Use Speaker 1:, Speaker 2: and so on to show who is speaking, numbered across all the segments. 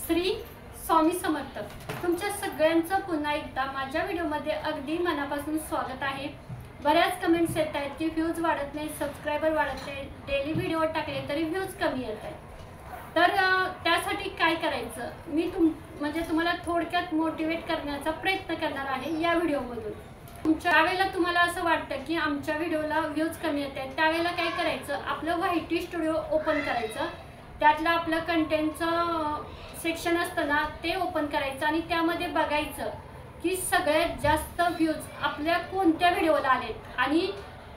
Speaker 1: श्री स्वामी समर्थ। तुमच्या सगळ्यांचं पुन्हा एकदा माझ्या व्हिडिओमध्ये अगदी मनापासून स्वागत आहे। बऱ्याच कमेंट्स येत आहेत की व्ह्यूज वाढत नाही, सबस्क्रायबर वाढत नाही, डेली व्हिडिओ टाकले तरी व्ह्यूज कमी येत आहेत। तर त्यासाठी काय करायचं, मी तुम्हाला थोडक्यात मोटिवेट करण्याचा प्रयत्न करणार आहे या व्हिडिओमधून। त्यावेळेला तुम्हाला असं वाटतं की आमच्या व्हिडिओला व्ह्यूज कमी येत आहेत, त्यावेळेला काय करायचं, आपलं वायटी स्टुडिओ ओपन करायचं, त्यातलं आपलं कंटेंटचं सेक्शन असतं ना ते ओपन करायचं आणि त्यामध्ये बघायचं की सगळ्यात जास्त व्ह्यूज आपल्या कोणत्या व्हिडिओला आलेत आणि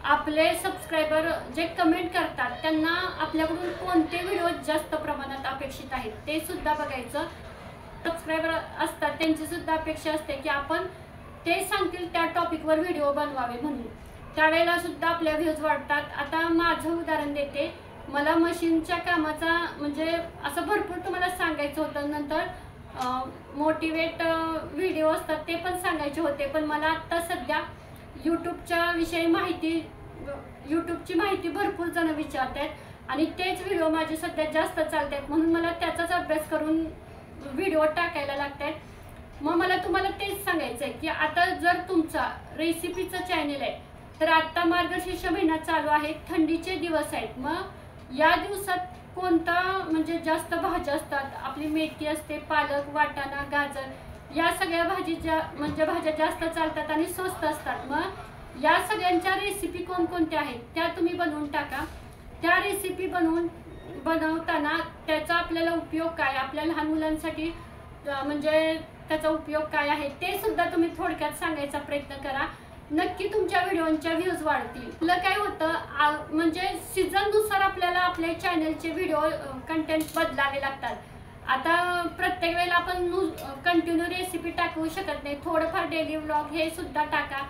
Speaker 1: आपले सबस्क्रायबर जे कमेंट करतात त्यांना आपल्याकडून कोणते व्हिडिओ जास्त प्रमाणात अपेक्षित आहेत ते सुद्धा बघायचं। सबस्क्रायबर असतात त्यांची सुद्धा अपेक्षा असते की आपण ते सांगतील त्या टॉपिकवर व्हिडिओ बनवावे म्हणून, त्यावेळेला सुद्धा आपल्या व्ह्यूज वाढतात। आता माझं उदाहरण देते, मला मशीनच्या कामाचा म्हणजे असं भरपूर तुम्हाला सांगायचं होतं, नंतर मोटिवेट व्हिडिओ असतात ते पण सांगायचे होते, पण मला आत्ता सध्या यूट्यूबच्या विषयी यूट्यूबची माहिती भरपूर जण विचारतात आणि तेच व्हिडिओ माझे सध्या जास्त चालतात, म्हणून मला त्याचाच अभ्यास करून व्हिडिओ टाकायला लागतात। मग मला तुम्हाला तेच सांगायचं आहे की आता जर तुमचा रेसिपीचं चॅनल आहे तर आत्ता मार्गशीर्ष महिना चालू आहे, थंडीचे दिवस आहेत, मग या दिवसात कोणता म्हणजे जास्त भाज्या असतात, आपली मेथी असते, पालक, वाटाणा, गाजर, या सगळ्या भाज्या जास्त चालतात आणि स्वस्त असतात। मग या सगळ्यांच्या रेसिपी कोणकोणत्या आहेत त्या तुम्ही बनवून टाका। त्या रेसिपी बनवताना त्याचा आपल्याला उपयोग काय, आपल्या लहान मुलांसाठी म्हणजे त्याचा उपयोग काय आहे ते सुद्धा तुम्ही थोडक्यात सांगायचा प्रयत्न करा, नक्की तुमच्या व्हिडिओंच्या व्ह्यूज वाढतील। आपलं काय होतं म्हणजे सीझननुसार आपल्याला आपल्या चॅनलचे व्हिडिओ कंटेंट बदलावे लागतात। आता प्रत्येक वेळेला आपण कंटिन्यू रेसिपी टाकवू शकत नाही, थोडंफार डेली व्लॉग हे सुद्धा टाका,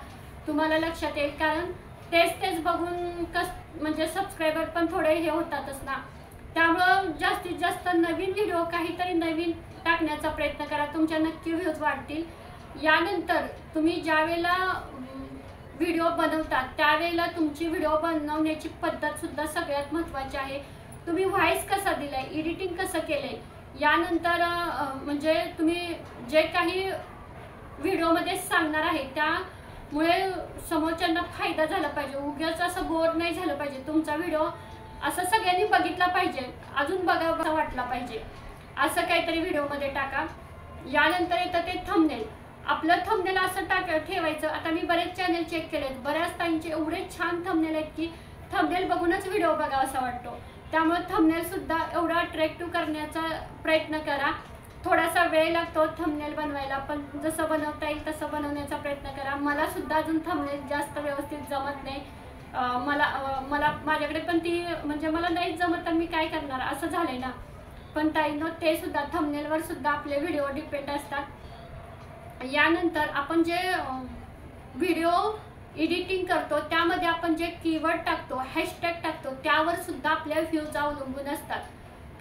Speaker 1: तुम्हाला लक्षात येईल, कारण तेच बघून म्हणजे सबस्क्रायबर पण थोडे हे होतातच ना, त्यामुळं जास्तीत जास्त नवीन व्हिडिओ काहीतरी नवीन टाकण्याचा प्रयत्न करा, तुमच्या नक्की व्ह्यूज वाढतील। यानंतर तुम्ही ज्या वेळेला व्हिडिओ बनवतात त्यावेळेला तुमची व्हिडिओ बनवण्याची पद्धत सुद्धा सगळ्यात महत्त्वाची आहे। तुम्ही व्हॉइस कसा दिलाय, एडिटिंग कसं केलंय, यानंतर म्हणजे तुम्ही जे काही व्हिडिओमध्ये सांगणार आहे त्यामुळे समोरच्यांना फायदा झाला पाहिजे, उगाच असं बोर नाही झालं पाहिजे, तुमचा व्हिडिओ असं सगळ्यांनी बघितला पाहिजे, अजून बघावं वाटला पाहिजे, असं काहीतरी व्हिडिओमध्ये टाका। यानंतर येतं ते थंबनेल, आपलं थंबनेल असं ठेवायचं। आता मी बरेच चॅनल चेक केलेत, बऱ्याच ताईंचे एवढे छान थंबनेल आहेत की थंबनेल बघूनच व्हिडिओ बघावा असा वाटतो, त्यामुळे थंबनेल सुद्धा एवढा अट्रॅक्टिव्ह करण्याचा प्रयत्न करा। थोडासा वेळ लागतो थंबनेल बनवायला, पण जसं बनवता येईल तसं बनवण्याचा प्रयत्न करा। मला सुद्धा अजून थंबनेल जास्त व्यवस्थित जमत नाही, मला माझ्याकडे पण ती म्हणजे मला नाही जमत तर मी काय करणार असं झालंय ना, पण ताईंनो ते सुद्धा थंबनेलवर सुद्धा आपले व्हिडिओ डिपेंड असतात। यानंतर आपण जे व्हिडिओ एडिटिंग करतो त्यामध्ये आपण जे कीवर्ड टाकतो, हॅशटॅग टाकतो, त्यावर सुद्धा आपल्या व्ह्यूज अवलंबून असतात।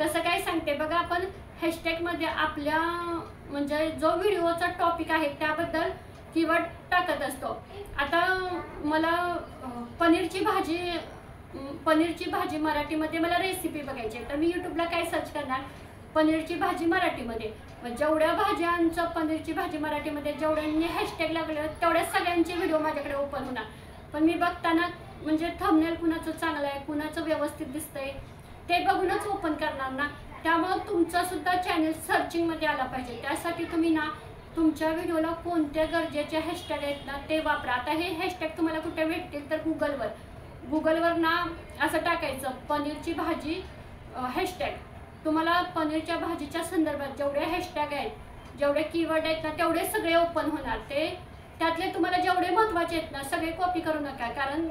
Speaker 1: कसं काय सांगते बघा, आपण हॅशटॅगमध्ये आपल्या म्हणजे जो व्हिडिओचा टॉपिक आहे त्याबद्दल कीवर्ड टाकत असतो। आता मला पनीरची भाजी मराठीमध्ये मला रेसिपी बघायची, तर मी यूट्यूबला काय सर्च करणार, पनीरची भाजी मराठीमध्ये, जेवढ्या भाज्यांचं पनीरची भाजी मराठीमध्ये जेवढ्यांनी हॅशटॅग लागले तेवढ्या सगळ्यांचे व्हिडिओ माझ्याकडे ओपन होणार, पण मी बघताना म्हणजे थंबनेल कुणाचं चांगलं आहे, कुणाचं व्यवस्थित दिसतंय ते बघूनच ओपन करणार ना, त्यामुळं तुमचा सुद्धा चॅनल सर्चिंगमध्ये आला पाहिजे। त्यासाठी तुम्ही ना तुमच्या व्हिडिओला कोणत्या गरजेचे हॅशटॅग आहेत ना ते वापरा। आता हे हॅशटॅग तुम्हाला कुठे भेटतील तर गुगलवर ना असं टाकायचं पनीरची भाजी हॅशटॅग, तुम्हाला पनीरच्या भाजीच्या संदर्भात जेवढे हॅशटॅग आहेत, जेवढे कीवर्ड आहेत ना तेवढे सगळे ओपन होणार। त्यातले तुम्हाला जेवढे महत्त्वाचे आहेत ना सगळे कॉपी करू नका, कारण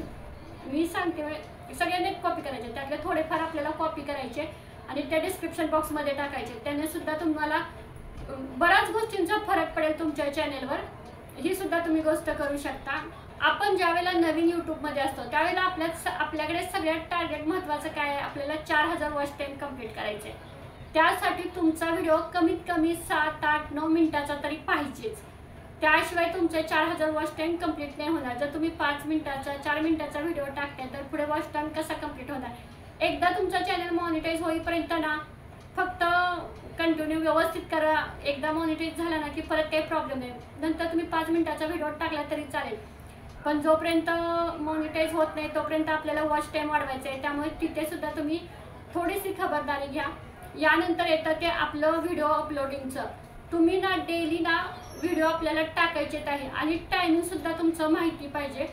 Speaker 1: मी सांगते सगळ्यांनी कॉपी करायचे, त्यातले थोडेफार आपल्याला कॉपी करायचे आणि त्या डिस्क्रिप्शन बॉक्समध्ये टाकायचे, त्याने सुद्धा तुम्हाला बऱ्याच गोष्टींचा फरक पडेल तुमच्या चॅनेलवर, ही सुद्धा तुम्ही गोष्ट करू शकता। आपण ज्या वेळेला नवीन यूट्यूबमध्ये असतो त्यावेळेला आपल्याकडे सगळ्यात टार्गेट महत्त्वाचं काय आहे, आपल्याला 4000 वॉच टाइम कंप्लीट करायचे, त्यासाठी तुमचा व्हिडिओ कमीत कमी 7, 8, 9 मिनिटाचा तरी पाहिजेच, त्याशिवाय तुमचे 4000 वॉच टाइम कंप्लीट नाही होणार। जर तुम्ही 5 मिनिटाचा 4 मिनिटाचा व्हिडिओ टाकताय तर पुढे वॉच टाइम कसा कंप्लीट होणार। एकदा तुमचा चॅनल मॉनिटाईज होईपर्यंत ना फक्त कंटिन्यू व्यवस्थित करा. एकदा मॉनिटाईज झाला ना की परत काही प्रॉब्लेम नाही. नंतर तुम्ही 5 मिनिटाचा व्हिडिओ टाकला तरी चालेल, पण जोपर्यंत मॉनिटाईज होत नाही तोपर्यंत आपल्याला वॉच टाईम वाढवायचा आहे. त्यामुळे तिथे सुद्धा तुम्ही थोडीशी खबरदारी घ्या. यानंतर येतं ते आपलं व्हिडिओ अपलोडिंगचं. तुम्ही ना डेली ना व्हिडिओ आपल्याला टाकायचेच आहे आणि टायमिंग सुद्धा तुमचं माहिती पाहिजे.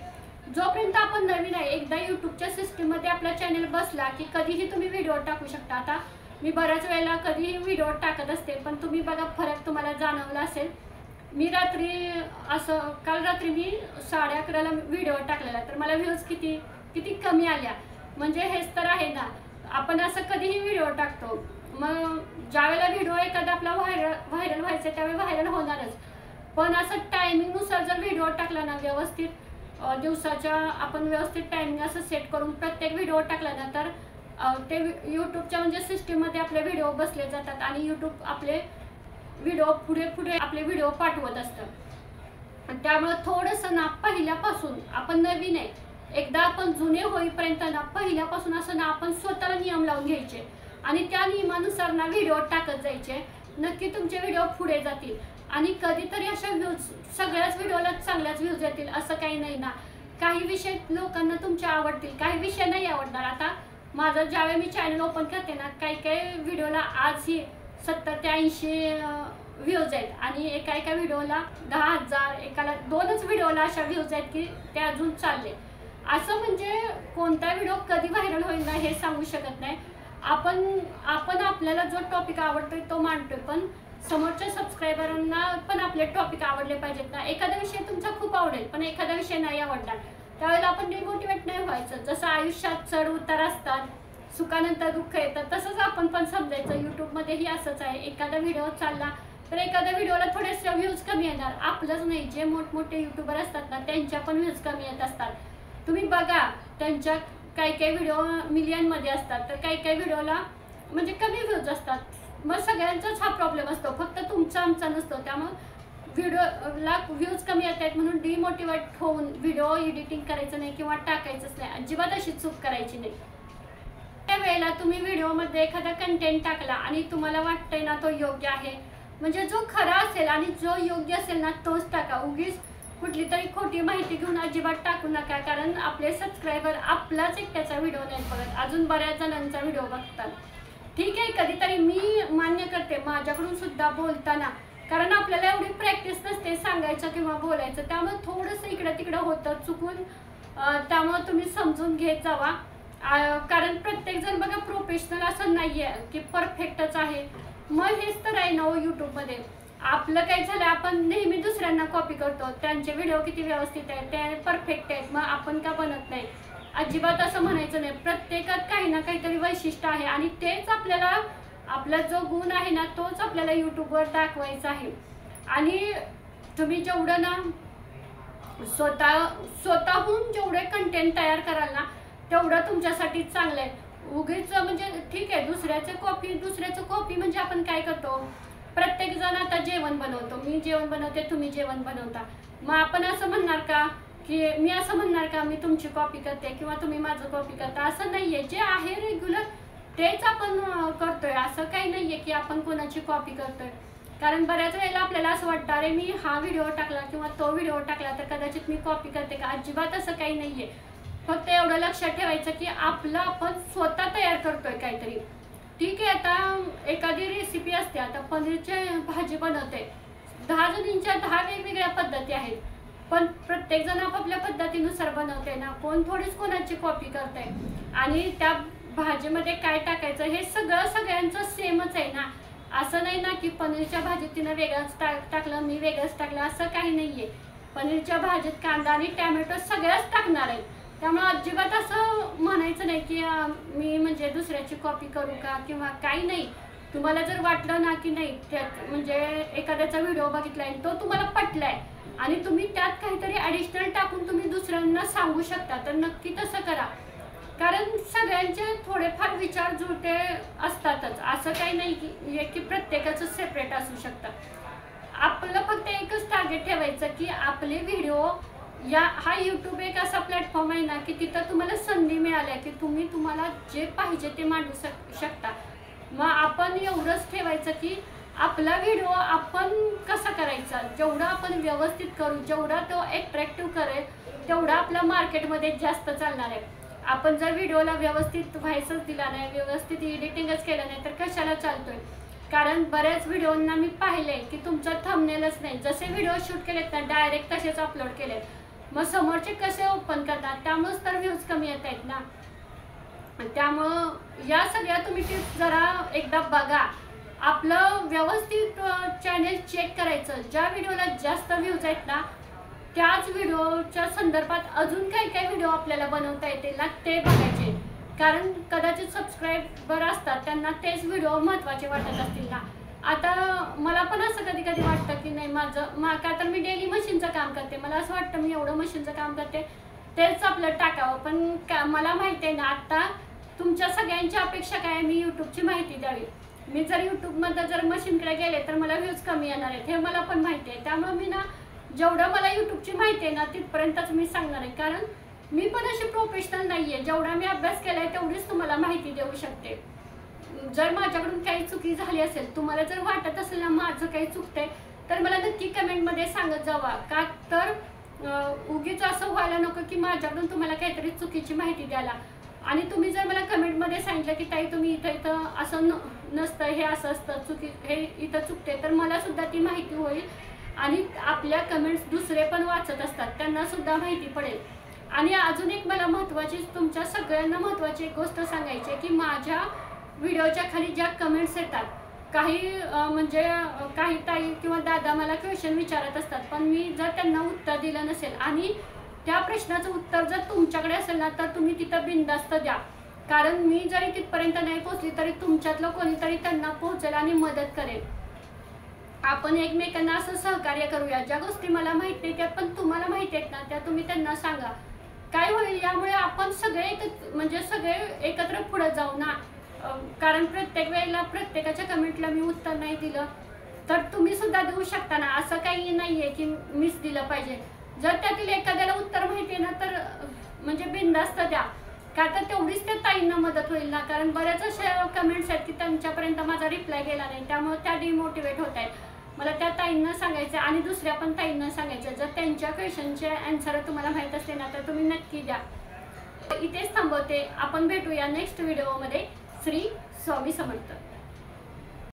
Speaker 1: जोपर्यंत आपण नवीन आहे, एकदा यूट्यूबच्या सिस्टीममध्ये आपला चॅनल बसला की कधीही तुम्ही व्हिडिओ टाकू शकता. आता मी बऱ्याच वेळेला कधीही व्हिडिओ टाकत असते, पण तुम्ही बघा फरक तुम्हाला जाणवला असेल. मी काल रात्री मी 11:30ला व्हिडिओ टाकलेला, तर मला व्ह्यूज किती कमी आल्या. म्हणजे हेच तर आहे ना, आपण असं कधीही व्हिडिओ टाकतो, मग ज्यावेळेला व्हिडिओ एखादा आपला व्हायरल व्हायचा त्यावेळी व्हायरल होणारच. पण असं टायमिंगनुसार जर व्हिडिओ टाकला ना व्यवस्थित, दिवसाच्या आपण व्यवस्थित टायमिंग असं सेट करून प्रत्येक व्हिडिओ टाकला ना, तर ते यूट्यूबच्या म्हणजे सिस्टीममध्ये आपले व्हिडिओ बसले जातात आणि यूट्यूब आपले व्हिडिओ पुढे आपले व्हिडिओ पाठवत असतं. त्यामुळे थोडंसं ना पहिल्यापासून, आपण नवीन आहे, एकदा आपण जुने होईपर्यंत ना पहिल्यापासून असं ना आपण स्वतःला नियम लावून घ्यायचे आणि त्या नियमानुसार ना व्हिडिओ टाकत जायचे. नक्की तुमचे व्हिडिओ पुढे जातील. आणि कधीतरी अशा व्ह्यूज, सगळ्याच व्हिडिओला चांगल्याच व्ह्यूज येतील असं काही नाही ना. काही विषय लोकांना तुमच्या आवडतील, काही विषय नाही आवडणार. आता माझं ज्यावेळी मी चॅनल ओपन करते ना, काही व्हिडिओला आजही 70 ते 80 व्ह्यूज आहेत आणि एका व्हिडिओला 10,000, एकाला 2च व्हिडिओला अशा व्ह्यूज आहेत की ते अजून चालले. असं म्हणजे कोणता व्हिडिओ कधी व्हायरल होईल ना हे सांगू शकत नाही. आपण आपल्याला जो टॉपिक आवडतोय तो मांडतोय, पण समोरच्या सबस्क्रायबरांना पण आपले टॉपिक आवडले पाहिजेत ना. एखादा विषय तुमचा खूप आवडेल पण एखादा विषय नाही आवडणार, त्यावेळेला आपण डिमोटिवेट नाही व्हायचं. जसं आयुष्यात चढ उतार असतात, सुखानंतर दुःख येतं, तसंच आपण पण समजायचं. यूट्यूबमध्येही असंच आहे. एखादा व्हिडिओ चालला तर एखाद्या व्हिडिओला थोडेसे व्ह्यूज कमी येणार. आपलंच नाही, जे मोठमोठे यूट्यूबर असतात ना त्यांच्या पण व्ह्यूज कमी येत असतात. तुम्ही बघा, त्यांच्या काही व्हिडिओ मिलियनमध्ये असतात, तर काही व्हिडिओला म्हणजे कमी व्ह्यूज असतात. मग सगळ्यांचाच हा प्रॉब्लेम असतो, फक्त तुमचा आमचा नसतो. त्यामुळे व्हिडिओला व्ह्यूज कमी येत आहेत म्हणून डिमोटिवेट होऊन व्हिडिओ एडिटिंग करायचं नाही किंवा टाकायचंच नाही. अजिबात अशी चूक करायची नाही. त्या वेळेला तुम्ही व्हिडिओमध्ये एखादा कंटेंट टाकला आणि तुम्हाला वाटतंय ना तो योग्य आहे, म्हणजे जो खरा असेल आणि जो योग्य असेल ना तोच टाका. उगीच कुठली तरी खोटी माहिती घेऊन अजिबात टाकू नका, कारण आपले सबस्क्रायबर आपलाच एकट्याचा व्हिडिओ नाही बघत, अजून बऱ्याच जणांचा व्हिडिओ बघतात. ठीक आहे, कधीतरी मी मान्य करते माझ्याकडून सुद्धा बोलताना, कारण आपल्याला एवढी प्रॅक्टिस नसते सांगायचं किंवा बोलायचं, त्यामुळे थोडंसं इकडं तिकडं होतं चुकून. त्यामुळे तुम्ही समजून घेत जावा, कारण प्रत्येकजण बघा प्रोफेशनल असं नाही आहे की परफेक्टच आहे. मग हेच तर आहे ना यूट्यूबमध्ये. आपलं काय झालं, आपण नेहमी दुसऱ्यांना कॉपी करतो, त्यांचे व्हिडिओ किती व्यवस्थित आहेत, ते परफेक्ट आहेत, मग आपण का बनत नाही. अजिबात असं म्हणायचं नाही. प्रत्येकात काही ना काहीतरी वैशिष्ट्य आहे आणि तेच आपला जो गुण आहे ना तोच आपल्याला यूट्यूबवर दाखवायचा आहे. आणि तुम्ही जेवढं ना स्वतःहून जेवढे कंटेंट तयार कराल ना तेवढं तुमच्यासाठी चांगलं आहे. उगीच म्हणजे ठीक आहे, दुसऱ्याचं कॉपी म्हणजे आपण काय करतो, प्रत्येक जण आता जेवण बनवतो, मी जेवण बनवते, तुम्ही जेवण बनवता, मग आपण असं म्हणणार का की मी तुमची कॉपी करते किंवा तुम्ही माझं कॉपी करता. असं नाहीये. जे आहे रेग्युलर तेच आपण करतोय. असं काही नाहीये की आपण कोणाची कॉपी करतोय. कारण बऱ्याच वेळेला आपल्याला असं वाटतं, अरे मी हा व्हिडिओ टाकला किंवा तो व्हिडिओ टाकला तर कदाचित मी कॉपी करते का. अजिबात असं काही नाहीये. फक्त एवढं लक्षात ठेवायचं की आपलं आपण स्वतः तयार करतोय काहीतरी. ठीक आहे, आता एखादी रेसिपी असते, आता पनीरची भाजी बनवते, 10 जणींच्या 10 वेगवेगळ्या पद्धती आहेत, पण प्रत्येक जण आपापल्या पद्धतीनुसार बनवते ना, कोण थोडीच कोणाची कॉपी करते. आणि त्या भाजीमध्ये काय टाकायचं हे सगळ्यांचं सेमच आहे ना. असं नाही ना की पनीरच्या भाजीत तिनं वेगळंच टाकलं, मी वेगळंच टाकलं, असं काही नाहीये. पनीरच्या भाजीत कांदा आणि टॅमॅटो सगळ्याच टाकणार आहे. त्यामुळे अजिबात असं म्हणायचं नाही की मी म्हणजे दुसऱ्याची कॉपी करू का किंवा काही नाही. तुम्हाला जर वाटलं ना की नाही त्यात म्हणजे एखाद्याचा व्हिडिओ बघितलाय तो तुम्हाला पटलाय आणि तुम्ही त्यात काहीतरी ॲडिशनल टाकून तुम्ही दुसऱ्यांना सांगू शकता, तर नक्की तसं करा. कारण सगळ्यांचे थोडेफार विचार जुळते असतातच. असं काही नाही की प्रत्येकाचं सेपरेट असू शकतं. आपलं फक्त एकच टार्गेट ठेवायचं की आपले व्हिडिओ हा यूट्यूब एक असा प्लॅटफॉर्म आहे ना की तिथं तुम्हाला संधी मिळाल्या की तुम्हाला जे पाहिजे ते मांडू शकता. मग आपण एवढंच ठेवायचं की आपला व्हिडिओ आपण कसा करायचा, जेवढा आपण व्यवस्थित करू, जेवढा तो अट्रॅक्टिव्ह करेल तेवढा आपला मार्केटमध्ये जास्त चालणार आहे. आपण जर व्हिडिओला व्यवस्थित व्हायसच दिला नाही, व्यवस्थित एडिटिंगच केलं नाही तर कशाला चालतोय. कारण बऱ्याच व्हिडिओंना मी पाहिले की तुमचा थंबनेलच नाही, जसे व्हिडिओ शूट केलेत ना डायरेक्ट तसेच अपलोड केलेत. मग समोरचे कसे ओपन करतात, त्यामुळेच तर व्ह्यूज कमी येत आहेत ना. त्यामुळं या सगळ्या तुम्ही टिप्स जरा एकदा बघा. आपलं व्यवस्थित चॅनेल चेक करायचं. ज्या व्हिडिओला जास्त व्ह्यूज आहेत ना त्याच व्हिडिओच्या संदर्भात अजून काही काही व्हिडिओ आपल्याला बनवता येतील ना ते बघायचे. कारण कदाचित सबस्क्रायबर असतात त्यांना तेच व्हिडिओ महत्त्वाचे वाटत असतील ना. आता मला पण असं कधी कधी वाटतं की नाही माझं का तर मी डेली मशीनचं काम करते, मला असं वाटतं मी एवढं मशीनचं काम करते तेच आपलं टाकावं. पण मला माहिती आहे ना आत्ता तुमच्या सगळ्यांची अपेक्षा काय, मी यूट्यूबची माहिती द्यावी. मी जर यूट्यूबमध्ये जर मशीनकडे गेले तर मला व्ह्यूज कमी येणार आहेत हे मला पण माहिती आहे. त्यामुळे मी ना जेवढं मला यूट्यूबची माहिती आहे ना तिथपर्यंतच मी सांगणार आहे. कारण मी पण अशी प्रोफेशनल नाही आहे, जेवढा मी अभ्यास केला आहे तेवढीच तुम्हाला माहिती देऊ शकते. जर माझ्याकडून काही चुकी झाली असेल, तुम्हाला जर वाटत असेल ना माझं काही चुकतंय तर मला नक्की कमेंटमध्ये सांगत जावा. का तर उगीच असं व्हायला नको की माझ्याकडून तुम्हाला काहीतरी चुकीची माहिती द्यायला. आणि तुम्ही जर मला कमेंटमध्ये सांगितलं की ताई तुम्ही इथं असं नसतं, हे असं असतं, हे इथं चुकते, तर मला सुद्धा ती माहिती होईल. आणि आपल्या कमेंट्स दुसरे पण वाचत असतात, त्यांना सुद्धा माहिती पडेल. आणि अजून एक मला महत्त्वाची, तुमच्या सगळ्यांना महत्त्वाची एक गोष्ट सांगायची आहे की माझ्या व्हिडिओच्या खाली ज्या कमेंट्स येतात, म्हणजे काही ताई किंवा दादा मला क्वेश्चन विचारत असतात, पण मी जर त्यांना उत्तर दिलं नसेल आणि त्या प्रश्नाचं उत्तर जर तुमच्याकडे असेल ना तर तुम्ही तिथं बिनधास्त द्या. कारण मी जरी तिथपर्यंत नाही पोहोचली तरी तुमच्यातलं कोणीतरी त्यांना पोहोचेल आणि मदत करेल. आपण एकमेकांना असं सहकार्य करूया. ज्या गोष्टी मला माहिती आहेत त्या पण तुम्हाला माहिती आहेत ना त्या तुम्ही त्यांना सांगा. काय होईल यामुळे आपण सगळे एकत्र पुढे जाऊ ना. कारण प्रत्येक वेळेला प्रत्येकाच्या कमेंटला मी उत्तर नाही दिलं तर तुम्ही सुद्धा देऊ शकता ना. असं काही नाही आहे की मीच दिलं पाहिजे. जर त्यातील एखाद्याला उत्तर माहिती आहे ना तर म्हणजे बिनधास्त द्या. का तर तेवढीच त्या ताईंना मदत होईल ना. कारण बऱ्याच अशा कमेंट्स आहेत की त्यांच्यापर्यंत माझा रिप्लाय गेला नाही, त्यामुळे त्या डिमोटिवेट होत आहेत. मला त्या ताईंना सांगायचं आणि दुसऱ्या पण ताईंना सांगायचं, जर त्यांच्या क्वेश्चनचे आन्सर तुम्हाला माहीत असते ना तर तुम्ही नक्की द्या. इथेच थांबवते. आपण भेटूया नेक्स्ट व्हिडिओमध्ये. श्री स्वामी समर्थ.